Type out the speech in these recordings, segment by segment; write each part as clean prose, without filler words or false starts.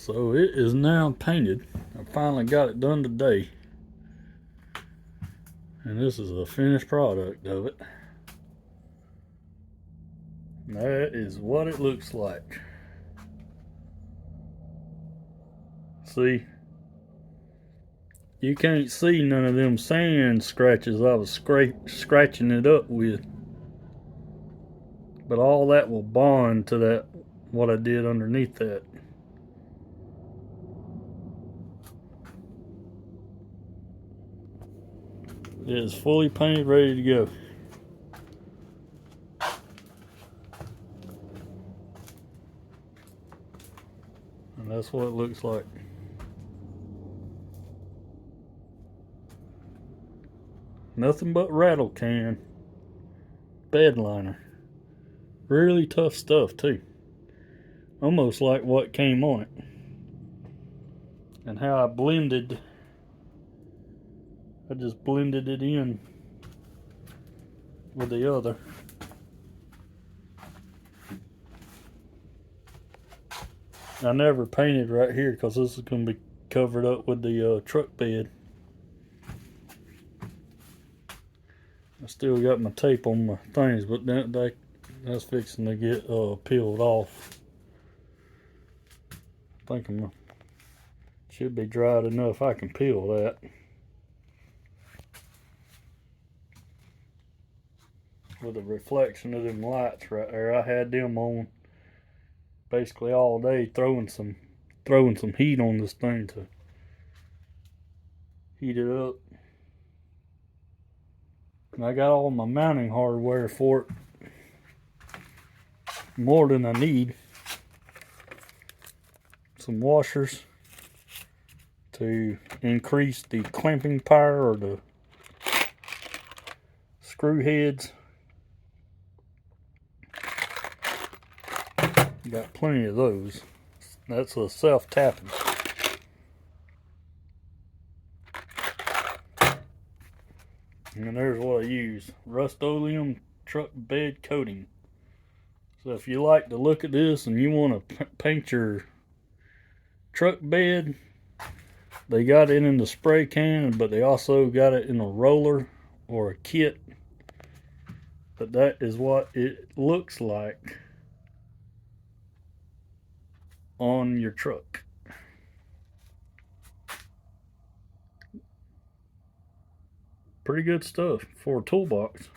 So it is now painted. I finally got it done today. And this is a finished product of it. That is what it looks like. See? You can't see none of them sand scratches I was scratching it up with. But all that will bond to that, what I did underneath that. It is fully painted, ready to go. And that's what it looks like. Nothing but rattle can bed liner. Really tough stuff too. Almost like what came on it. And how I just blended it in with the other. I never painted right here because this is going to be covered up with the truck bed. I still got my tape on my things, but that's fixing to get peeled off. I think should be dried enough I can peel that. With the reflection of them lights right there, I had them on basically all day, throwing some heat on this thing to heat it up. And I got all my mounting hardware for it, more than I need. Some washers to increase the clamping power or the screw heads. Got plenty of those. That's a self-tapping. And there's what I use. Rust-Oleum truck bed coating. So if you like to look at this and you want to paint your truck bed, they got it in the spray can, but they also got it in a roller or a kit. But that is what it looks like on your truck. Pretty good stuff for a toolbox.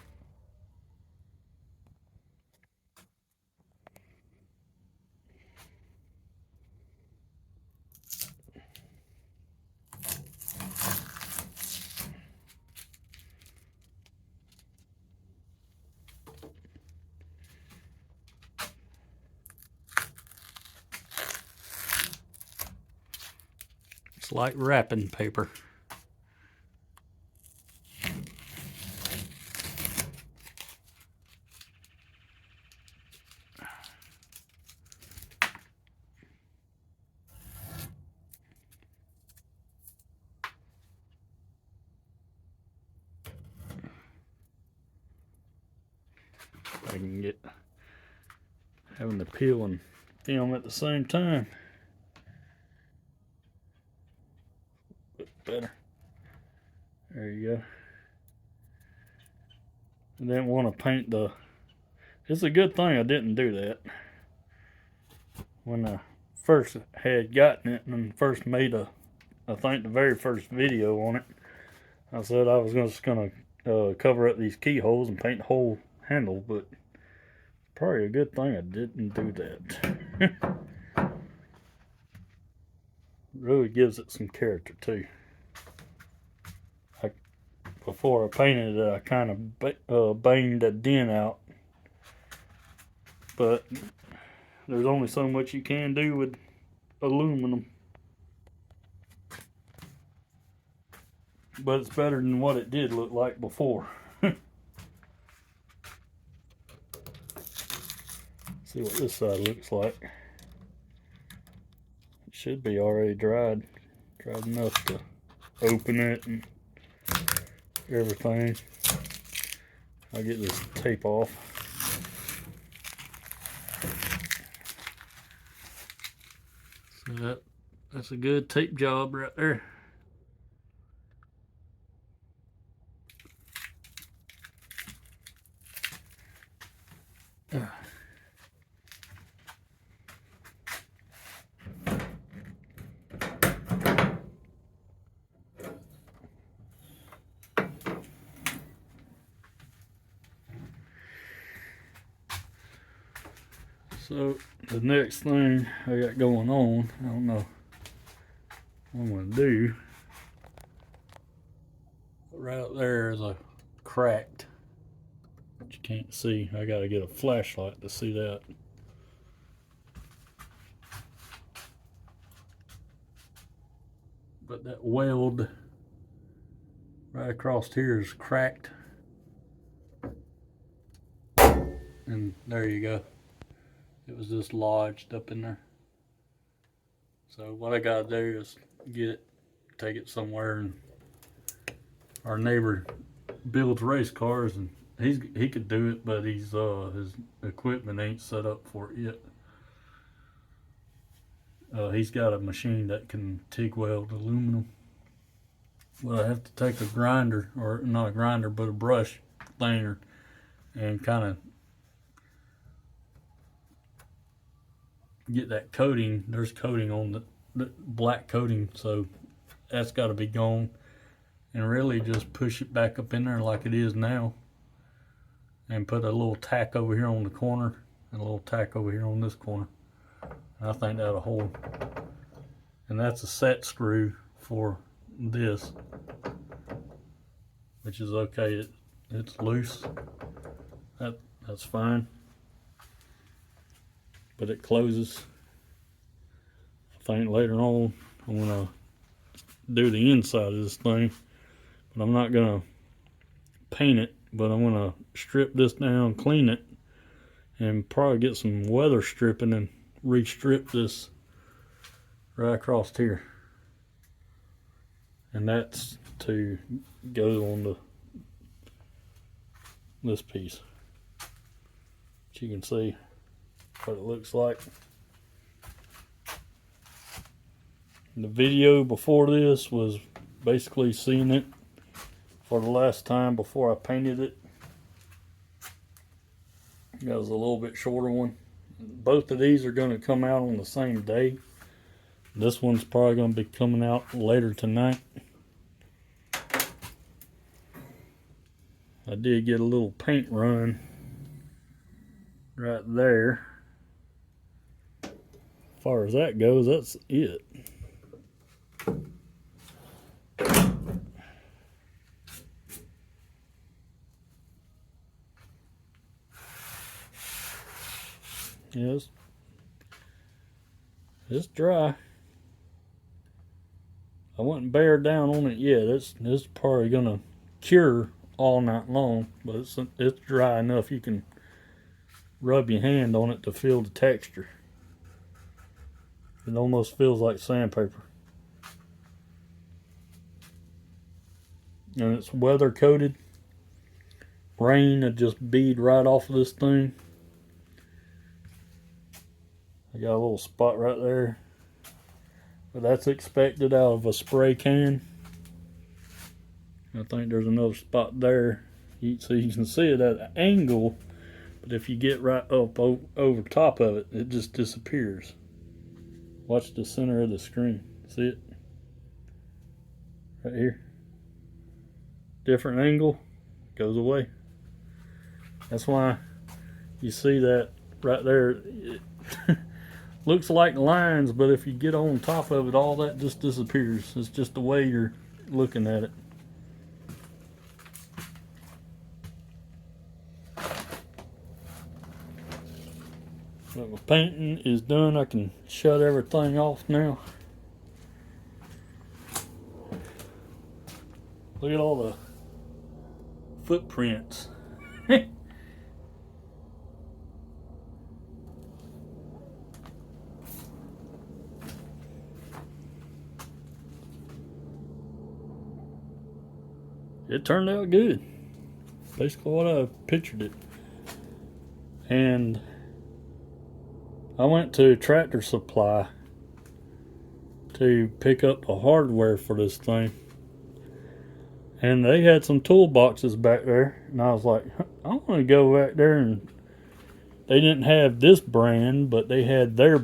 It's like wrapping paper. I can get having to peel and film at the same time. Bit better. There you go. I didn't want to paint the. It's a good thing I didn't do that when I first had gotten it and first made I think the very first video on it. I said I was just gonna cover up these keyholes and paint the whole handle, but probably a good thing I didn't do that. Really gives it some character too. Before I painted it, I kind of banged that dent out, but there's only so much you can do with aluminum. But it's better than what it did look like before. See what this side looks like. It should be already dried enough to open it and everything. I'll get this tape off. So That's a good tape job right there. So the next thing I got going on, I don't know what I'm gonna do. Right up there is a cracked, but you can't see. I gotta get a flashlight to see that. But that weld right across here is cracked. And there you go. It was just lodged up in there. So what I gotta do is get it, take it somewhere, and our neighbor builds race cars, and he could do it, but his equipment ain't set up for it yet. He's got a machine that can TIG weld aluminum. Well, I have to take a grinder, or not a grinder, but a brush planer, and kind of get that coating. There's coating on the black coating, so that's got to be gone, and really just push it back up in there like it is now, and put a little tack over here on the corner and a little tack over here on this corner. And I think that'll hold. And that's a set screw for this, which is okay. It's loose. That's fine. But it closes. I think later on I'm gonna do the inside of this thing, but I'm not gonna paint it, but I'm gonna strip this down, clean it, and probably get some weather stripping and re-strip this right across here. And that's to go on this piece. But you can see what it looks like. The video before this was basically seeing it for the last time before I painted it. That was a little bit shorter one. Both of these are going to come out on the same day. This one's probably going to be coming out later tonight. I did get a little paint run right there. As far as that goes, that's it. Yes, it's dry. I wouldn't bear down on it yet. It's probably gonna cure all night long, but it's dry enough you can rub your hand on it to feel the texture. It almost feels like sandpaper. And it's weather coated. Rain would just bead right off of this thing. I got a little spot right there, but that's expected out of a spray can. I think there's another spot there, so you can see it at an angle, but if you get right up over top of it, it just disappears. Watch the center of the screen. See it? Right here. Different angle, goes away. That's why you see that right there. It looks like lines, but if you get on top of it, all that just disappears. It's just the way you're looking at it. But my painting is done. I can shut everything off now. Look at all the footprints. It turned out good. Basically what I pictured it. And I went to Tractor Supply to pick up the hardware for this thing. And they had some toolboxes back there, and I was like, I want to go back there. And they didn't have this brand, but they had their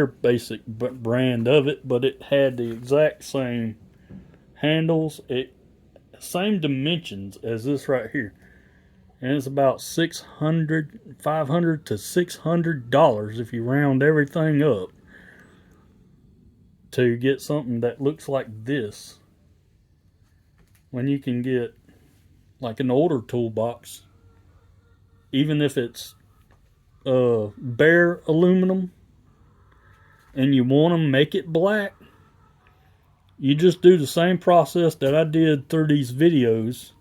basic brand of it, but it had the exact same handles, same dimensions as this right here. And it's about $500 to $600 if you round everything up to get something that looks like this, when you can get like an older toolbox, even if it's bare aluminum and you want to make it black, you just do the same process that I did through these videos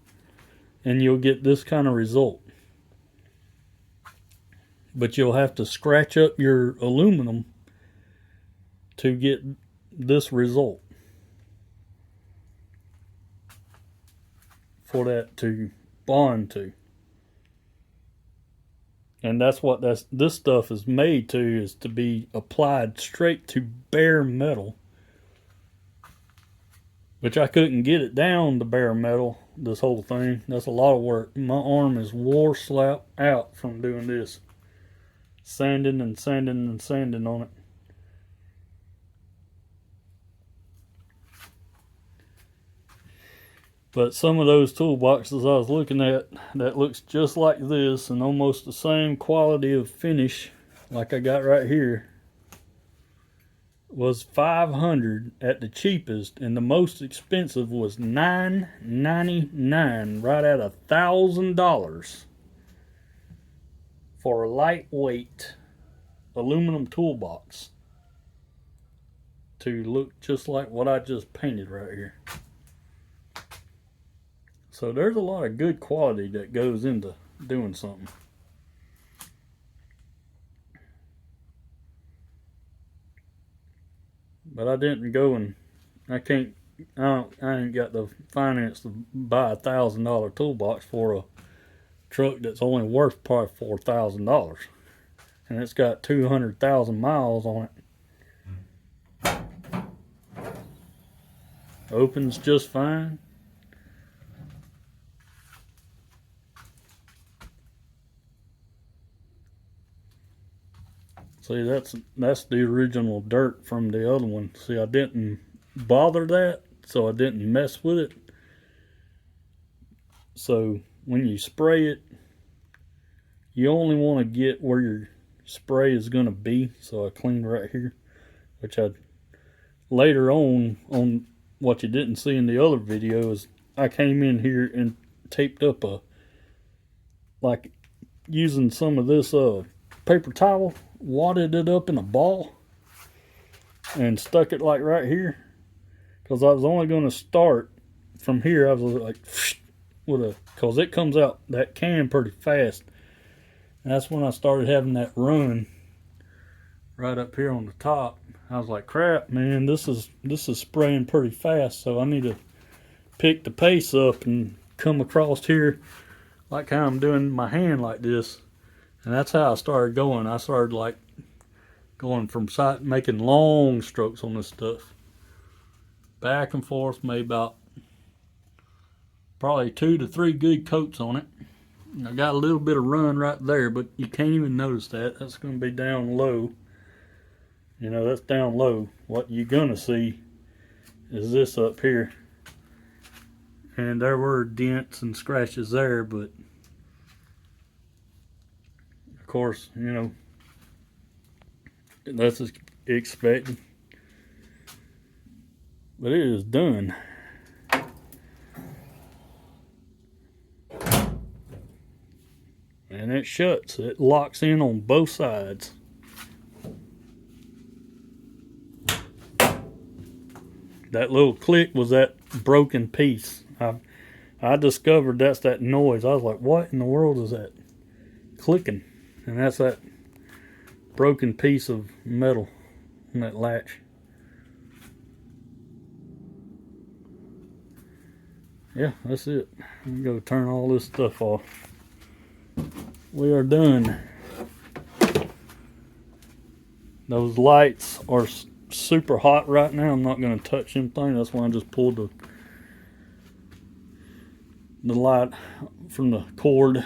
and you'll get this kind of result. But you'll have to scratch up your aluminum to get this result, for that to bond to. And that's what this stuff is made to, is to be applied straight to bare metal. Which I couldn't get it down to bare metal, this whole thing. That's a lot of work. My arm is wore slap out from doing this. Sanding and sanding and sanding on it. But some of those toolboxes I was looking at that looks just like this and almost the same quality of finish like I got right here was $500 at the cheapest, and the most expensive was $999, right at $1,000 for a lightweight aluminum toolbox to look just like what I just painted right here. So there's a lot of good quality that goes into doing something. But I didn't go and I ain't got the finance to buy $1,000 toolbox for a truck that's only worth probably $4,000, and it's got 200,000 miles on it. Opens just fine. See, that's the original dirt from the other one. See, I didn't bother that, so I didn't mess with it. So when you spray it, you only want to get where your spray is going to be. So I cleaned right here, which I later on what you didn't see in the other video is I came in here and taped up like using some of this paper towel, wadded it up in a ball and stuck it like right here, because I was only going to start from here. I was like because it comes out that can pretty fast, and that's when I started having that run right up here on the top. I was like, crap, man, this is spraying pretty fast, so I need to pick the pace up and come across here like how I'm doing my hand like this. And that's how I started going. I started like going from side, making long strokes on this stuff. Back and forth, maybe about probably 2 to 3 good coats on it. And I got a little bit of run right there, but you can't even notice that. That's going to be down low. You know, that's down low. What you're going to see is this up here. And there were dents and scratches there, but of course, you know, that's expected. But it is done. And it shuts. It locks in on both sides. That little click was that broken piece. I discovered that's that noise. I was like, what in the world is that clicking? And that's that broken piece of metal in that latch. Yeah, that's it. I'm going to turn all this stuff off. We are done. Those lights are super hot right now. I'm not going to touch anything. That's why I just pulled the light from the cord.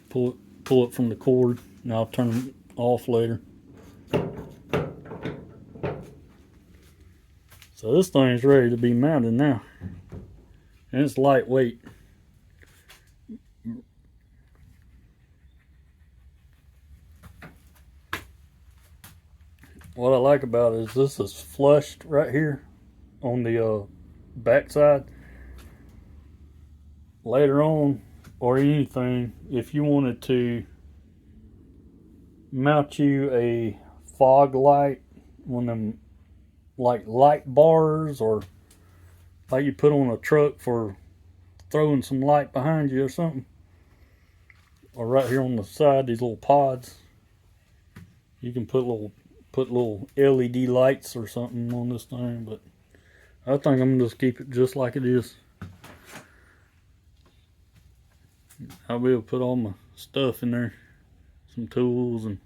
Pull it from the cord, and I'll turn them off later. So this thing's ready to be mounted now, and it's lightweight. What I like about it is this is flushed right here on the back side. Later on, or anything, if you wanted to mount you a fog light, one of them like light bars, or like you put on a truck for throwing some light behind you or something, or right here on the side, these little pods, you can put little LED lights or something on this thing. But I think I'm gonna just keep it just like it is. I'll be able to put all my stuff in there, some tools and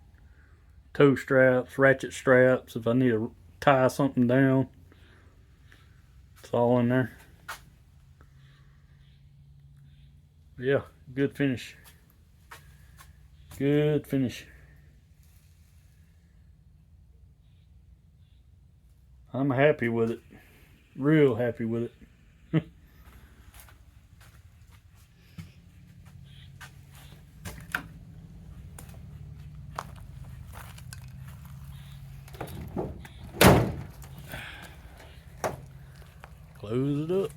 toe straps, ratchet straps, if I need to tie something down. It's all in there. But yeah, good finish. Good finish. I'm happy with it. Real happy with it. Close it up.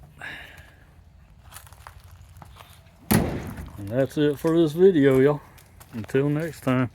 And that's it for this video, y'all. Until next time.